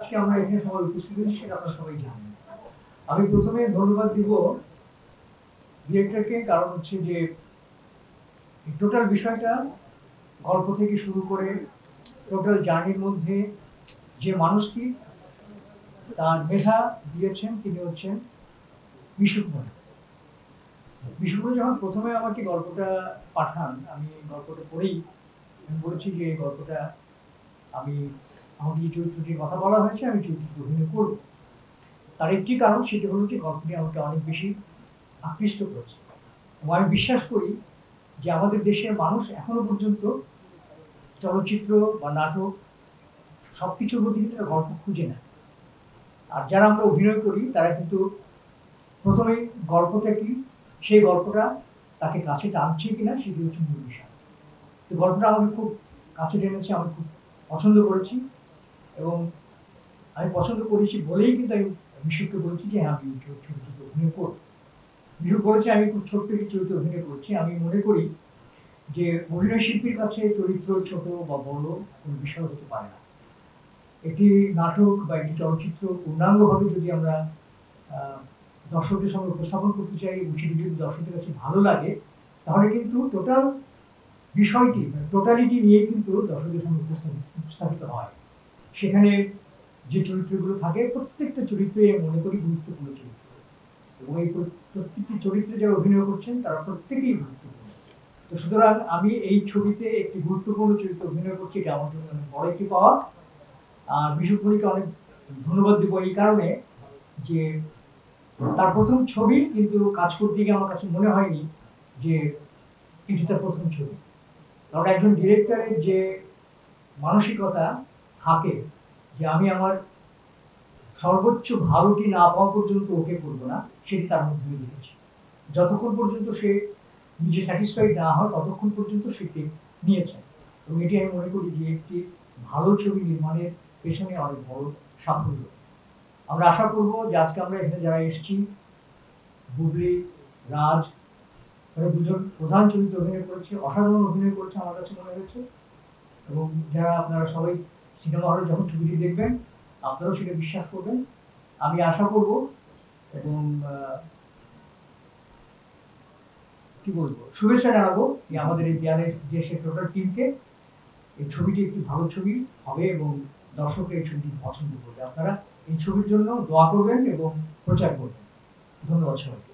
আজকে আমরা এখানে সবাই উপস্থিত হয়েছি সেটা আপনারা সবাই জানেন। আমি প্রথমে ধন্যবাদ দিব ডিরেক্টরকে, কারণ হচ্ছে যে টোটাল বিষয়টা গল্প থেকে শুরু করে টোটাল জার্নির মধ্যে যে মানুষটি তার মেধা দিয়েছেন তিনি হচ্ছেন মিশুক মনি। মিশুক মনি যখন প্রথমে আমাকে গল্পটা পাঠান, আমি গল্পটা পড়েই আমি বলেছি যে এই গল্পটা আমি আমাকে যে চরিত্রটির কথা বলা হয়েছে আমি চরিত্রটি অভিনয় করব। তার একটি কারণ সেটি হলো যে গল্পটি আমাকে অনেক বেশি আকৃষ্ট করেছে এবং আমি বিশ্বাস করি যে আমাদের দেশের মানুষ এখনো পর্যন্ত চলচ্চিত্র বা নাটক সবকিছুর মধ্যে কিন্তু একটা গল্প খুঁজে নেয়। আর যারা আমরা অভিনয় করি তারা কিন্তু প্রথমেই গল্পটা কি, সেই গল্পটা তাকে কাছে টানছে কিনা সেটি হচ্ছে মূল বিষয়। তো গল্পটা আমাকে খুব কাছে টেনেছে, আমি খুব পছন্দ করেছি এবং আমি পছন্দ করেছি বলেই কিন্তু আমি মিশুককে বলেছি যে হ্যাঁ আমি চরিত্রে অভিনয় করব। মিশুক বলেছে আমি খুব ছোট্ট একটি চরিত্রে অভিনয় করছি। আমি মনে করি যে অভিনয় শিল্পীর কাছে চরিত্র ছোট বা বড় কোনো বিষয় হতে পারে না। একটি নাটক বা একটি চলচ্চিত্র পূর্ণাঙ্গভাবে যদি আমরা দর্শকদের সামনে উপস্থাপন করতে চাই এবং সেটি যদি দর্শকদের কাছে ভালো লাগে তাহলে কিন্তু টোটাল বিষয়টি টোটালিটি নিয়ে কিন্তু দর্শকদের সামনে উপস্থাপিত হয়। সেখানে যে চরিত্রগুলো থাকে প্রত্যেকটা চরিত্রই আমি মনে করি গুরুত্বপূর্ণ চরিত্র এবং এই প্রত্যেকটি চরিত্রে যারা অভিনয় করছেন তারা প্রত্যেকেই গুরুত্বপূর্ণ। তো সুতরাং আমি এই ছবিতে একটি গুরুত্বপূর্ণ চরিত্রে অভিনয় করছি, এটা আমার জন্য অনেক বড় একটি পাওয়া। আর মিশুক মনিকে অনেক ধন্যবাদ দেবো এই কারণে যে তার প্রথম ছবি কিন্তু কাজ করতে গিয়ে আমার কাছে মনে হয়নি যে এটি তার প্রথম ছবি। কারণ একজন ডিরেক্টরের যে মানসিকতা থাকে যে আমি আমার সর্বোচ্চ ভালোটি না পাওয়া পর্যন্ত ওকে করবো না, সেটি তার মধ্যে দেখেছি। যতক্ষণ পর্যন্ত সে নিজে স্যাটিসফাইড না হয় ততক্ষণ পর্যন্ত সে নিয়েছেন এবং এটি আমি মনে করি যে একটি ভালো ছবি নির্মাণের পেছনে অনেক বড় সাফল্য। আমরা আশা করবো যে আজকে আমরা এখানে যারা এসেছি, বুবলি, রাজ, তারা দুজন প্রধান চরিত্রে অভিনয় করেছে, অসাধারণ অভিনয় করেছে আমার কাছে মনে হয়েছে এবং যারা আপনারা সবাই সিনেমা হলে যখন ছবিটি দেখবেন আপনারাও সেটা বিশ্বাস করবেন। আমি আশা করব এবং কি বলবো শুভেচ্ছা জানাবো যে আমাদের এই দেয়ালের দেশের টোটাল টিমকে এই ছবিটি একটি ভালো ছবি হবে এবং দর্শকরা এই ছবিটি পছন্দ করবে। আপনারা এই ছবির জন্য দোয়া করবেন এবং প্রচার করবেন। ধন্যবাদ সবাইকে।